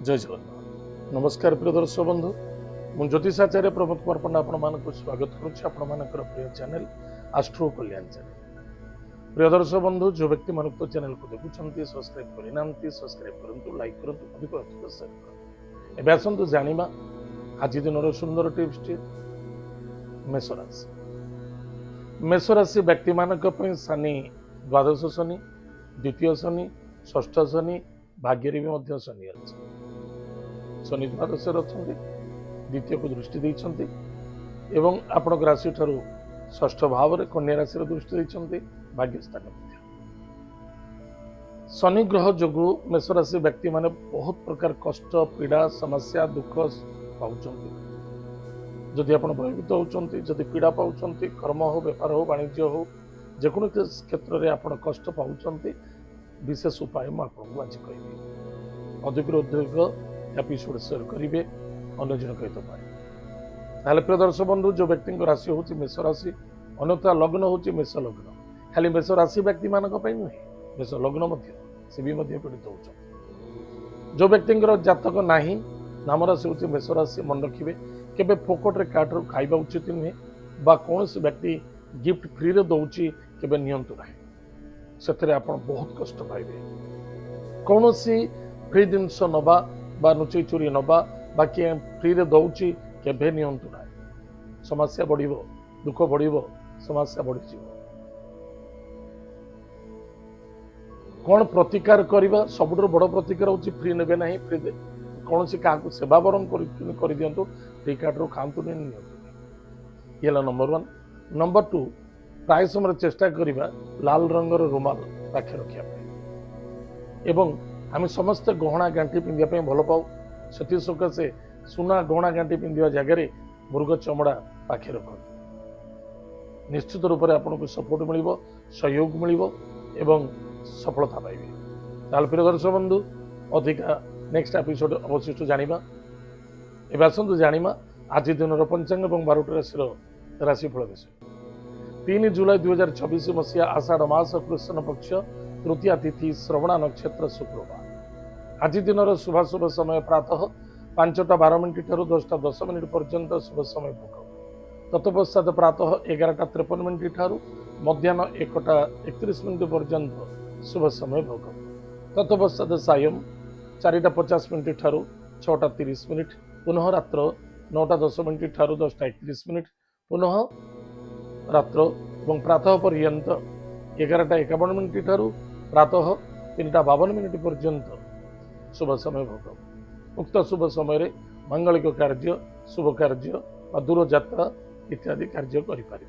जय जगन्नाथ नमस्कार प्रिय दर्शक बंधु मु ज्योतिषाचार्य प्रमोद कुमार पंडा आपको स्वागत करुच्ची प्रिय चैनल आस्ट्रो कल्याण चैनल। प्रिय दर्शक बंधु जो व्यक्ति मान चैनल को देखुं सब्सक्राइब करना सब्सक्राइब करूँ लाइक करूँ अधिक अधिक शेयर करूँ। एवं आसतु जाना आज दिन सुंदर टिप्स टी मेष राशि। मेष राशि व्यक्ति मानक शनि द्वादश शनि द्वितीय शनि षष्ठ शनि भाग्य भी शनि अच्छे शनि द्वादश द्वितीय को दृष्टि देइछन्ति एवं आपणक राशि ठारू षष्ठ भाव में कन्या राशि दृष्टि देइछन्ति भाग्य स्थान मध्य शनि ग्रह जोगु मेष राशि व्यक्ति माने बहुत प्रकार कष्ट पीड़ा समस्या दुख पाउछन्ति। जदि आपण भयभीत होउछन्ति जदि पीड़ा पाउछन्ति कर्म हो व्यापार हो वाणिज्य हो जेकोन क्षेत्र में आपण कष्ट पाउछन्ति विशेष उपाय मैं आपको आज कहि अधिक एपिसोड शेयर करेंगे अन्य जन कहित पाए। प्रिय दर्शक बंधु जो व्यक्ति राशि हूँ मेष राशि अन्यथा लग्न हूँ मेष लग्न खाली मेष राशि व्यक्ति मान नुहे मेष लग्न से भी पीड़ित हो जो व्यक्ति जातक ना नाम राशि हूँ मेष राशि मन रखिए केवे फोकट रे कार्ड खाइबा उचित नुहे बा कौन व्यक्ति गिफ्ट फ्री रे दौची केवे नियंतु ना से आप बहुत कष्ट पाइबे। कौन फ्री जिनस नवा बा नुचई चोरी नवा बा किए फ्री रे दौची केभे नियंतु ना समस्या बढ़ दुख बढ़ समस्या बढ़ी कौन प्रतिकार करवा सबुठ बड़ प्रतिकार हूँ फ्री ने ना फ्री दे कौन क्या सेवा बरम कर दिंतु फ्री कार्ड रू खातु ये नंबर 1। नंबर 2 प्राय समय चेष्टा करवा लाल रंगर रुमाल पाखे रखा एवं आम समस्त गहना गांठी पिंधा भल पाऊ से सकाशे सुना गहना गांठी पिंधा जगह मृग चमड़ा पाखे रख निश्चित रूप से आपको सपोर्ट मिल सहयोग मिल एवं सफलता पाइबे। प्रिय दर्शक बंधु अधिका नेक्स्ट एपिसोड अवशिष्ट जाना एवं आसतु जाना आज दिन पंचांग और 12टी राशि राशिफल विषय। 3 जुलाई 2024 मसीहा आषाढ़ मास कृष्ण पक्ष तृतीया तिथि श्रवणा नक्षत्र शुक्रवार। आज दिन शुभाशुभ समय प्रातः 5:12 ठारू 10:10 पर्यंत शुभ समय भोग तत्पश्चात प्रातः 11:53 ठारू मध्याह्न 1:31 पर्यंत शुभ समय भोग तत्पश्चात सायं 4:50 ठारू 6:30 पुनः रात्र 9:10 ठारू 10:31 पुनः रात्र और प्रातः पर्यंत 11:51 ठारू प्रातः 3:52 पर्यंत शुभ समय भोग उक्त शुभ समय मांगलिक कार्य शुभ कार्य दूर यात्रा इत्यादि कार्य करें।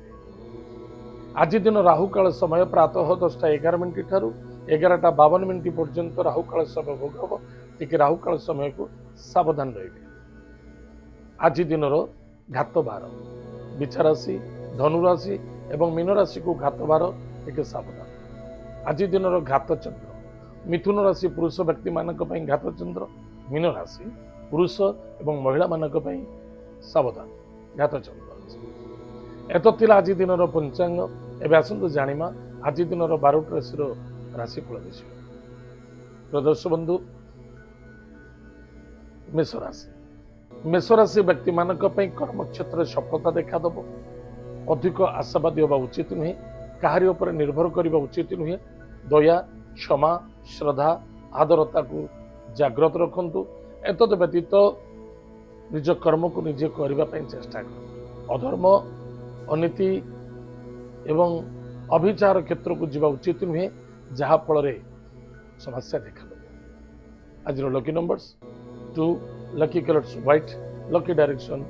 आज दिन राहुकाल समय प्रातः 10:11 ठारू 11:52 पर्यंत राहुकाल समय भोग हम टी राहुकाल समय को सावधान रहिए। आज दिन घात बार बिछा राशि धनुराशि एवं मीन राशि को घात बार टे सावधान। आज दिन घात चंद्र मिथुन राशि पुरुष व्यक्ति मानक घात चंद्र मीन राशि पुरुष एवं महिला मानक सावधान घात चंद्र एत आज दिन पंचांग एवं आसतु जाना आज दिन 12टी राशि राशिफल विषय। प्रदर्शक बंधु मेष राशि मेष राशि व्यक्ति मानक कर्म क्षेत्र में सफलता देखादेव अधिक आशावादी होगा उचित नुहे कहारी उपर निर्भर करने उचित नुहे दया क्षमा श्रद्धा आदरता को जाग्रत रखु एतद व्यतीत निज कर्म को निजे करने चेष्टा कर अधर्म अनीति एवं अभिचार क्षेत्र को जीवा उचित नुहे जहाँ फल समस्या देखा आज lucky numbers 2 lucky colours white lucky direction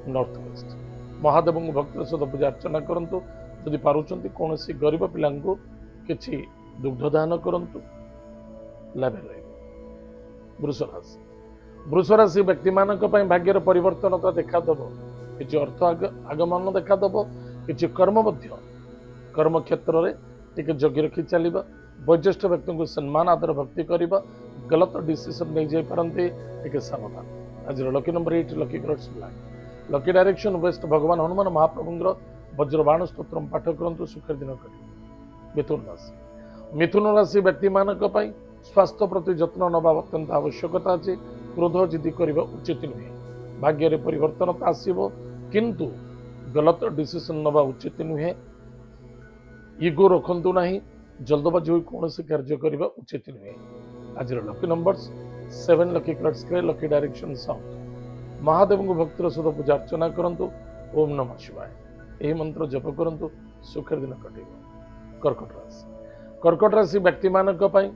north west. Mahadev को भक्तिर सहित पूजा अर्चना करंतु जदि पारुचंती कौन गरीब पिला किसी दुग्धदान करंतु लाभ रहे। वृष राशि वृष राशि व्यक्ति मानक भाग्यर परिवर्तन तो देखादेव किसी अर्थ आगमन देखादेव किसी कर्म क्षेत्र में टिके जगी रखी चलवा वयोज्येष्ठ व्यक्ति को सम्मान आदर भक्ति करवा गलत डिसीजन नहीं जाई पारंती टिके सावधान। आज lucky number 8 lucky colours black lucky direction waste भगवान हनुमान महाप्रभुंर वज्रबाण स्तोत्र पाठ करंतु सुखर दिन कटे। मिथुन राशि व्यक्ति मानक स्वास्थ्य प्रति जत्न नवा अत्यंत आवश्यकता अच्छी क्रोध जिद्दी करबा उचित नुहे। भाग्य रे परिवर्तन आसीबो किंतु गलत डिसीजन नबा उचित नुहे। इगो रखंतु नाही, जल्दबाजी होई कोनोसी कार्य करबा उचित नुहे। आज lucky numbers 7 lucky colours grey lucky direction south. Mahadev को भक्तिर सहित पूजा अर्चना करंतु। ओम नमः शिवाय यही मंत्र जप करंतु, सुखर दिन कटिब। कर्कट राशि। कर्कट राशि व्यक्ति मानक पई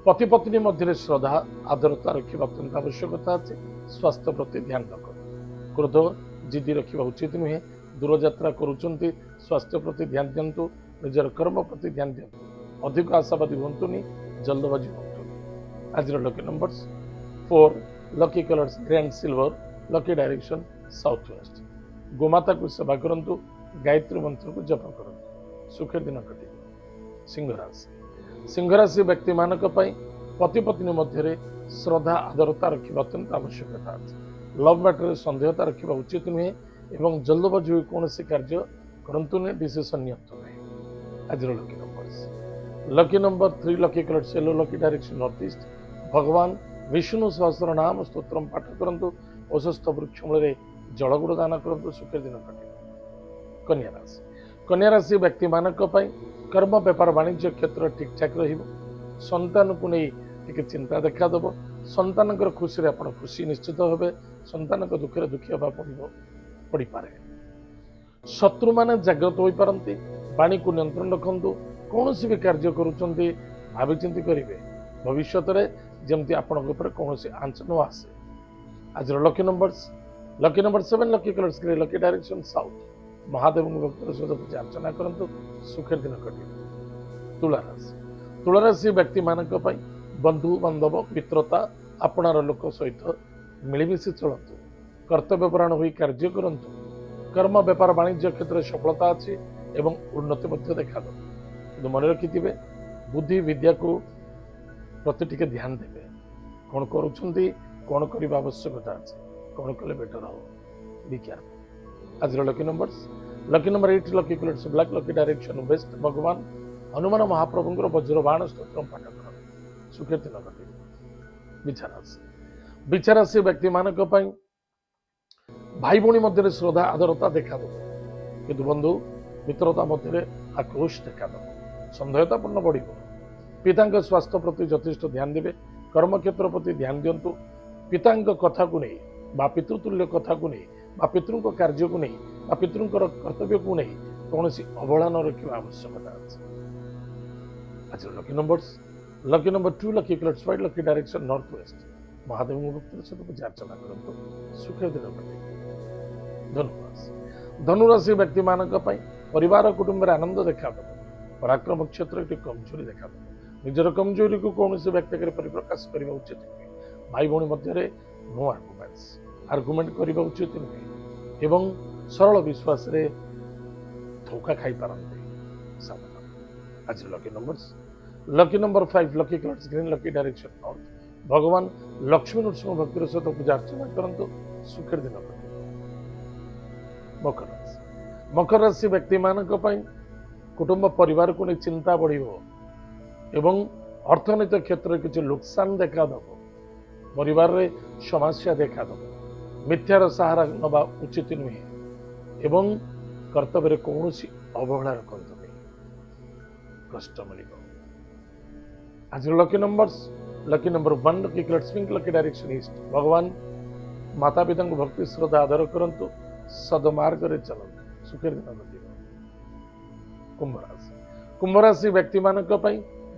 पति पत्नी मध्य श्रद्धा आदरता रखा अत्यंत आवश्यकता अच्छे। स्वास्थ्य प्रति ध्यान रख। क्रोध जिद्दी रखा उचित नुहे। दूरयात्रा करुँच स्वास्थ्य प्रति ध्यान दिंतु। निजर कर्म प्रति ध्यान दिंतु। अधिक आशावादी हूँ, जल्दबाजी हूँ। आज lucky numbers 4 lucky colours grey and silver lucky direction south west. गोमाता को सेवा करंतु, गायत्री मंत्र को जप करंतु, सुखर दिन कटिब। सिंह राशि। सिंह राशि व्यक्ति मानक पई पति पत्नी मध्य श्रद्धा आदरता रखा अत्यंत आवश्यकता अच्छे। लव मैटर सन्देहता रखा उचित नुहे एवं जल्दबाजी हुई कौन कार्य करंतु नहीं, डिसीजन नियंतु नहीं। आज lucky number 3 lucky colour yellow lucky direction north east. भगवान विष्णु सहस्र नाम स्तोत्र पाठ करंतु। औषस्थ वृक्ष मूल जलगुड़ दान करंतु, सुखर दिन कटिब। कन्या राशि। कन्या राशि व्यक्ति मानक पई कर्म व्यापार वाणिज्य क्षेत्र ठीक ठाक रहिबो। संतान को नहीं टिके चिंता देखा देव। संतान खुशी आप खुशी निश्चित हे। संतान दुखे दुखी हवा पड़ पारे। शत्रु माने जागृत हो पारती। वाणी को नियंत्रण रखंतु। कौन भी कार्य करुँच भावी चिंती करेंगे। भविष्य में जमती आपण कौन आंच न आसे। आज lucky numbers 7 lucky colours grey lucky direction south. Mahadev भक्त सहित पूजा अर्चना करंतु, सुखर दिन कटिब। तुला राशि। तुला राशि व्यक्ति मानक पई बंधु बांधव मित्रता आपणार लोक सहित मिलमिशि चलतु। कर्तव्यपरायण होई कार्य करंतु। कर्म व्यापार वाणिज्य क्षेत्र में सफलता अच्छी एवं उन्नति देखा कि मन रखिथे। बुद्धि विद्या को प्रति टिके ध्यान देवे। कौन करुँच कौन करने आवश्यकता अच्छे, कौन कले बेटर हो विज्ञान। आज lucky numbers 8 lucky colours black lucky direction waste. भगवान हनुमान महाप्रभुंर वज्रबाण स्तोत्र पाठ कर, सुखर दिन कटिब। बिछाराशि। बिछाराशि व्यक्ति मानक पई भाई भौणी मध्य श्रद्धा आदरता देखा दब किंतु बंधु मित्रता मध्य आक्रोश देखा दब। संदेहतापूर्ण बढ़। पिता स्वास्थ्य प्रति यथेष्ट ध्यान देवे। कर्म क्षेत्र प्रति ध्यान दिंतु। पिता कथा को नहीं बा पितृतुल्य कथा को नहीं बा पितृ कार्य को नहीं बा पितृ कर्तव्य को नहीं कौन अवहेला न रखा आवश्यकता अच्छे। आज lucky number 2 lucky colours white lucky direction north west. Mahadev भक्त सहित पूजा अर्चना करंतु, सुखर दिन कटिब। धनुराशि। धनुराशि व्यक्ति मानक पई परिवार कुटुंब आनंद देखा दब। पराक्रम क्षेत्र कमजोरी देखा दब। निजर कमजोरी को कौन व्यक्त कर परिप्रकाश करने उचित नुहे। भाई भौणी मध्य नो आर्गुमेंट करने उचित नुहे एवं सरल विश्वास रे धोखा खाई पारते सावधान। आज lucky number 5 lucky colours green lucky direction north. भगवान लक्ष्मी नृसिंह भक्तिर सहित पूजा अर्चना करंतु, सुखर दिन कटिब। मकर राशि। मकर राशि व्यक्ति मानक पई कुटुंब परिवार को नहीं चिंता बढ़िबो एवं अर्थनैतिक क्षेत्र में किसी नुकसान देखा दब। परिवार रे समस्या देखा दब। मिथ्यार सहारा नवा उचित नुहे एवं कर्तव्य कौन अवहेला रखते नहीं, कष्ट मिल। आज lucky number 1 lucky colours pink lucky direction east. भगवान माता पिता को भक्ति श्रद्धा आदर करंतु, सदमार्ग रे चलंतु, सुखर दिन कटिब। कुंभ राशि। कुंभ राशि व्यक्ति मानक पई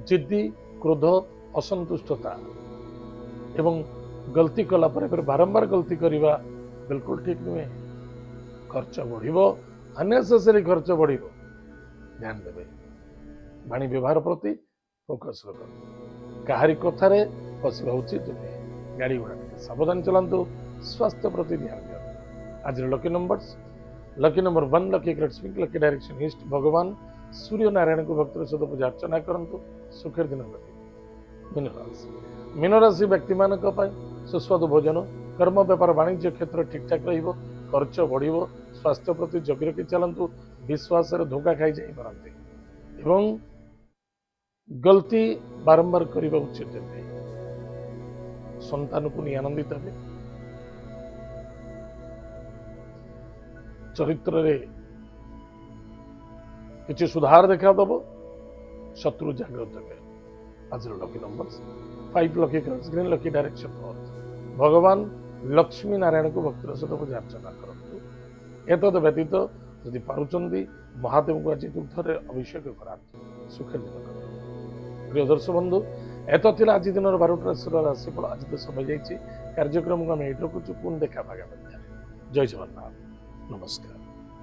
जिद्दी क्रोध असंतुष्टता एवं गलती कला पर बारंबार गलती करवा बिल्कुल ठीक नुहे। खर्च बढ़िबो, अनेसेसरी खर्च बढ़िबो, ध्यान देवे। वाणी व्यवहार प्रति फोकस रख। काहारी कथारे फसवा उचित नुहे। गाड़ी घोड़ा सावधान चलांतु, स्वास्थ्य प्रति ध्यान दियंतु। आज lucky number 1 lucky colours pink lucky direction east. भगवान सूर्य नारायण को भक्त सहित पूजा अर्चना करंतु, सुखर दिन कटिब। मीन राशि व्यक्ति मानक पई सुस्वादु भोजन कर्म व्यापार वाणिज्य क्षेत्र ठीक ठाक रहिबो। खर्च बढ़िबो। स्वास्थ्य प्रति जगी रखी चलंतु। विश्वास रे धोखा खाई जाई पारंते एवं गलती बारंबार करबा उचित नहीं। सन्तान को नहीं आनंदित हे चरित्र रे किसी सुधार देखा दब शत्रु जागृत हे आज lucky number 5 lucky colours green lucky direction भगवान लक्ष्मी नारायण को भक्तिर सहित पूजा अर्चना करतु एतद व्यतीत यदि पारुचंदी महादेव को आज दुग्धरे अभिषेक करा सुखे प्रिय दर्शक बंधु एत आज दिन 12टा राशिफल आज तो समय जाइए कार्यक्रम को आम ये रखुचु पुनः देखा भागा जय जगन्नाथ नमस्कार।